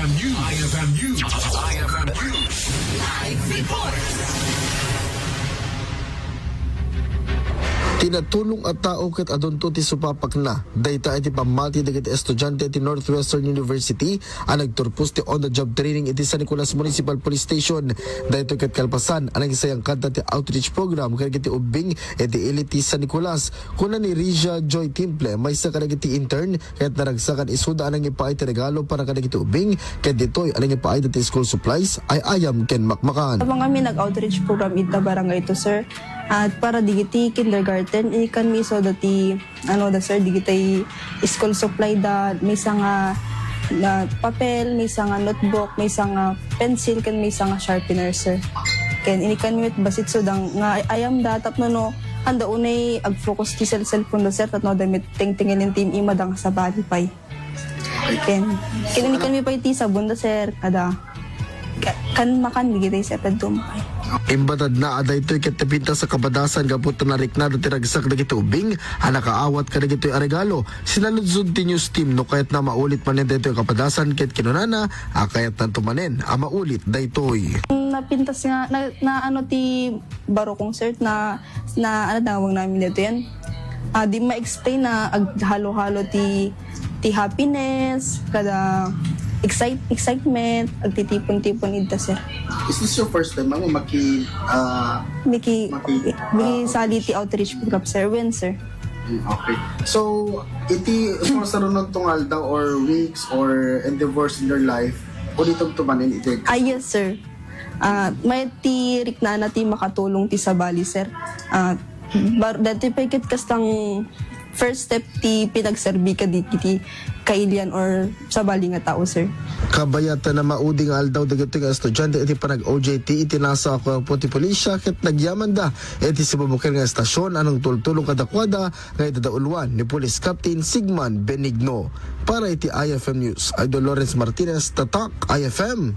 IFM News. IFM News. IFM News. Live report. Tinatulong at tao ket adunto ti supapak na. Dayta iti pamati dagiti estudyante ti Northwestern University ang nagturpos ti on-the-job training iti San Nicolas Municipal Police Station. Dayto ket kalpasan ang isayang kanta ti outreach program kadagiti ubing iti Elite San Nicolas. Kuna ni Rizia Joy Timple may sa kadagiti intern ket naragsakan isuda anang ipaay ti regalo para kadagiti ubing ket ditoy anang ipaay ti school supplies ay ayam ken makmakan. Habang kami nag-outreach program ita barangay to sir, at para digiti kindergarten, ikan mi so dati, sir, digiti school supply da, may nga na papel, may nga notebook, may nga pencil, kan may nga sharpener, sir. Ken inikan mi basit so dang nga ayam da, tap no, handa unay ag-focus ti cellphone da, sir, tat no, damit ting-tingilin team imadang sa bali pay. Ken inikan mi pa iti sabon da, sir, kada, kan makan, digiti sa dumay. Imbatad na aday to'y katapinta sa kabadasan kaput na nariknado tiragsak na gito ubing nakaawat ka na gito'y regalo. Sinaludsod ti news team no kahit na maulit manin dayto'y kabadasan kahit kinunana kayat na tumanin maulit dayto'y. Napintas nga na ti baro kong sir na tawag namin dito yan. Di ma-explain na halo-halo ti happiness, kada excitement, agtitipon-tipon ita sir. Is this your first time, ma'am? Miki sali ti outreach program sir. When sir? Okay. So, iti sa runod tong aldaw or weeks or endeavors in your life, o ditong tumanin iti? Yes sir. May ti rikna na ti makatulong ti sa bali sir. Dati pa ikit kastang first step ti pinagserbi ka di kailian or sa bali nga tao sir. Kabayatan na mauding aldaw dagiti nga estudyante iti panag-OJT iti nasa ako po ti pulisya ket nagyaman da iti sa babukir nga estasyon anong tultulong kadakwada nga idadaulwan ni Police Captain Sigman Benigno. Para iti IFM News, Idol Lawrence Martinez, Tatak IFM.